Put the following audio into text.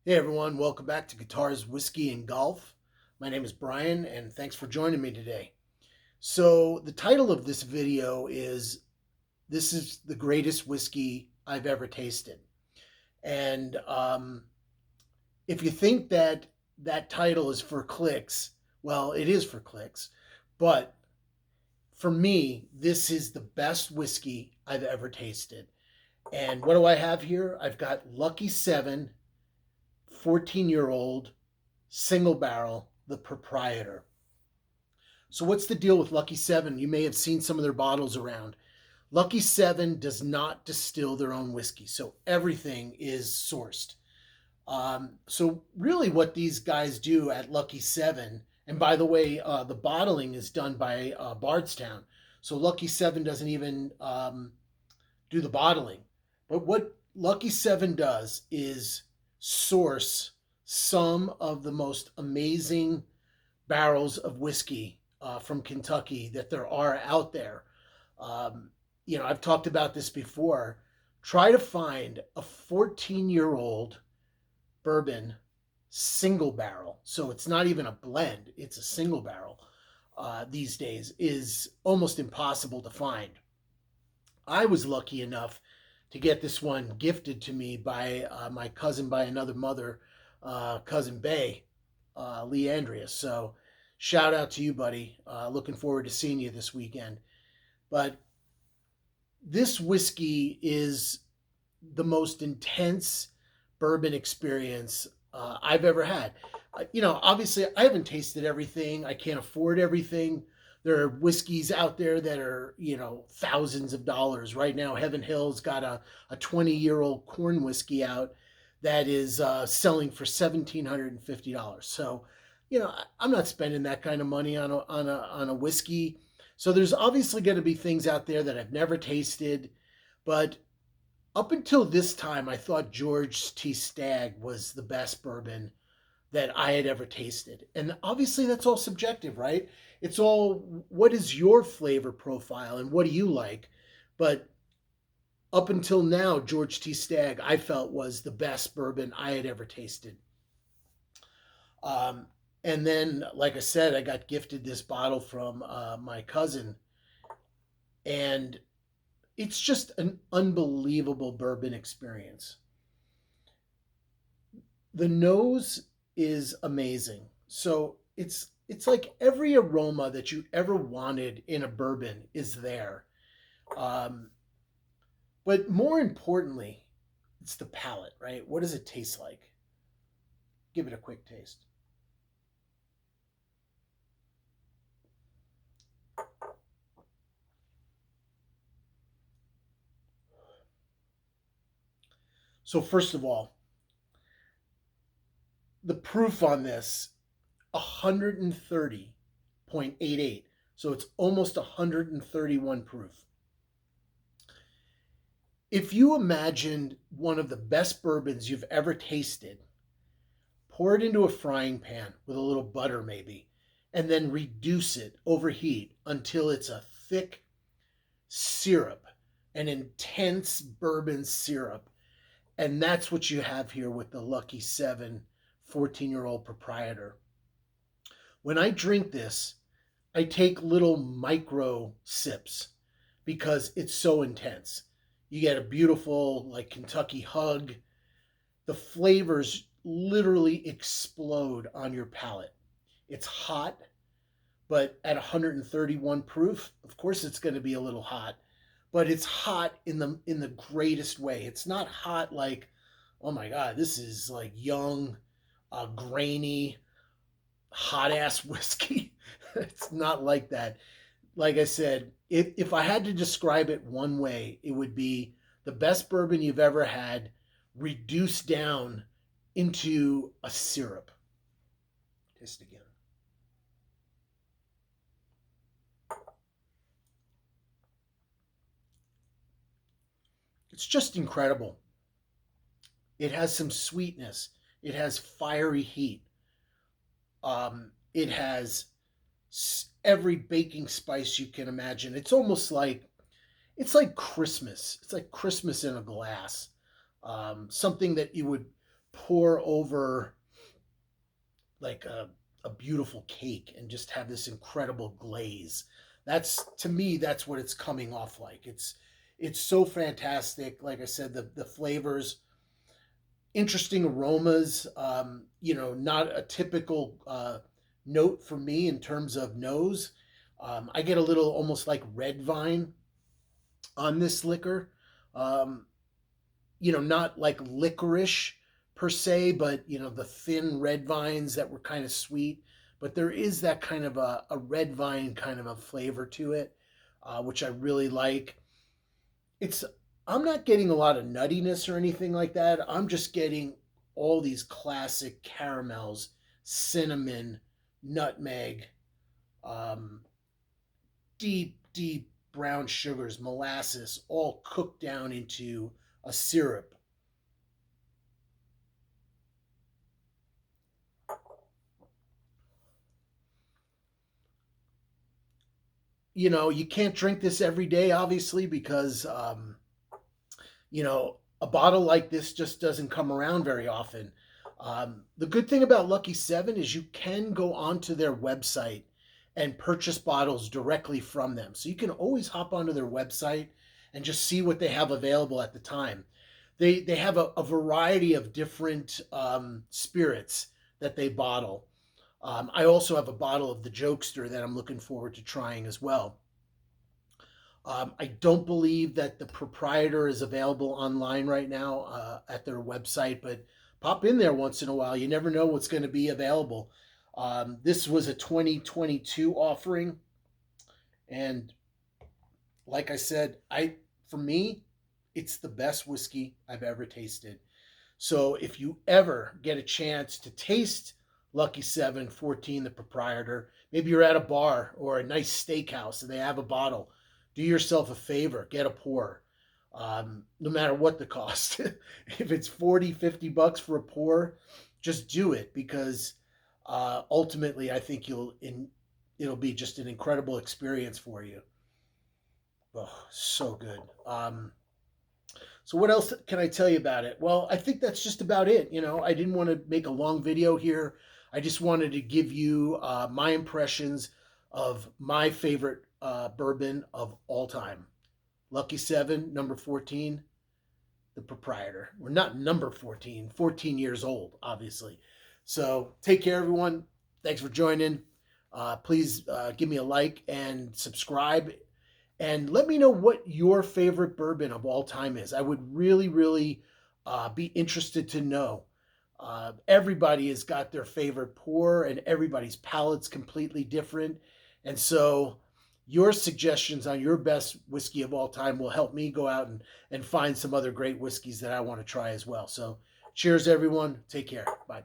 Hey everyone, welcome back to Guitars, Whiskey, and Golf. My name is Brian, and thanks for joining me today. So, the title of this video is This is the Greatest Whiskey I've Ever Tasted. And if you think that that title is for clicks, well, it is for clicks. But for me, this is the best whiskey I've ever tasted. And what do I have here? I've got Lucky 7 14-year-old single barrel, the Proprietor. So what's the deal with Lucky 7? You may have seen some of their bottles around. Lucky 7 does not distill their own whiskey, so everything is sourced. So really what these guys do at Lucky 7, and by the way, the bottling is done by Bardstown. So Lucky 7 doesn't even do the bottling. But what Lucky 7 does is source some of the most amazing barrels of whiskey from Kentucky that there are out there. I've talked about this before. Try to find a 14-year-old bourbon single barrel. So it's not even a blend, it's a single barrel these days, is almost impossible to find. I was lucky enough to get this one gifted to me by my cousin by another mother, cousin Bay, Lee Andreas. So shout out to you, buddy. Looking forward to seeing you this weekend. But this whiskey is the most intense bourbon experience I've ever had. Obviously, I haven't tasted everything. I can't afford everything. There are whiskeys out there that are, thousands of dollars. Right now, Heaven Hill's got a 20-year-old corn whiskey out that is selling for $1,750. So, I'm not spending that kind of money on a whiskey. So there's obviously going to be things out there that I've never tasted, but up until this time, I thought George T. Stagg was the best bourbon that I had ever tasted. And obviously, that's all subjective, right? It's all what is your flavor profile and what do you like? But up until now, George T. Stagg, I felt was the best bourbon I had ever tasted. And then, like I said, I got gifted this bottle from my cousin, and it's just an unbelievable bourbon experience. The nose is amazing. So it's like every aroma that you ever wanted in a bourbon is there. Um, but more importantly, it's the palate, right? What does it taste like? Give it a quick taste. So first of all, the proof on this 130.88. So it's almost 131 proof. If you imagined one of the best bourbons you've ever tasted, pour it into a frying pan with a little butter maybe, and then reduce it, overheat until it's a thick syrup, an intense bourbon syrup. And that's what you have here with the Lucky 7 14-year-old Proprietor. When I drink this, I take little micro sips because it's so intense. You get a beautiful, like, Kentucky hug. The flavors literally explode on your palate. It's hot, but at 131 proof, of course it's going to be a little hot, but it's hot in the greatest way. It's not hot like, oh my God, this is like young, grainy, hot ass whiskey. It's not like that. Like I said, if I had to describe it one way, it would be the best bourbon you've ever had reduced down into a syrup. Taste again. It's just incredible. It has some sweetness. It has fiery heat. It has every baking spice you can imagine. It's like Christmas. It's like Christmas in a glass. Something that you would pour over like a beautiful cake and just have this incredible glaze. That's, to me, that's what it's coming off like. It's so fantastic. Like I said, the flavors, interesting aromas. Not a typical note for me in terms of nose. I get a little almost like red vine on this liquor. Um, not like licorice per se, but the thin red vines that were kind of sweet. But there is that kind of a red vine kind of a flavor to it, which I really like. It's I'm not getting a lot of nuttiness or anything like that. I'm just getting all these classic caramels, cinnamon, nutmeg, um, deep brown sugars, molasses, all cooked down into a syrup. You can't drink this every day, obviously, because a bottle like this just doesn't come around very often. The good thing about Lucky Seven is you can go onto their website and purchase bottles directly from them. So you can always hop onto their website and just see what they have available at the time. They have a variety of different spirits that they bottle. I also have a bottle of the Jokester that I'm looking forward to trying as well. I don't believe that the Proprietor is available online right now at their website, but pop in there once in a while. You never know what's going to be available. This was a 2022 offering, and like I said, for me, it's the best whiskey I've ever tasted. So if you ever get a chance to taste Lucky 714, the Proprietor, maybe you're at a bar or a nice steakhouse and they have a bottle, do yourself a favor, get a pour. No matter what the cost. If it's 40, $50 for a pour, just do it, because ultimately I think it'll be just an incredible experience for you. Oh, so good. So what else can I tell you about it? Well, I think that's just about it. I didn't want to make a long video here. I just wanted to give you my impressions of my favorite bourbon of all time. Lucky 7, number 14, the Proprietor. We're not number 14, 14 years old, obviously. So take care, everyone. Thanks for joining. Please give me a like and subscribe, and let me know what your favorite bourbon of all time is. I would really, really be interested to know. Everybody has got their favorite pour, and everybody's palate's completely different. And so your suggestions on your best whiskey of all time will help me go out and find some other great whiskeys that I want to try as well. So cheers, everyone. Take care. Bye.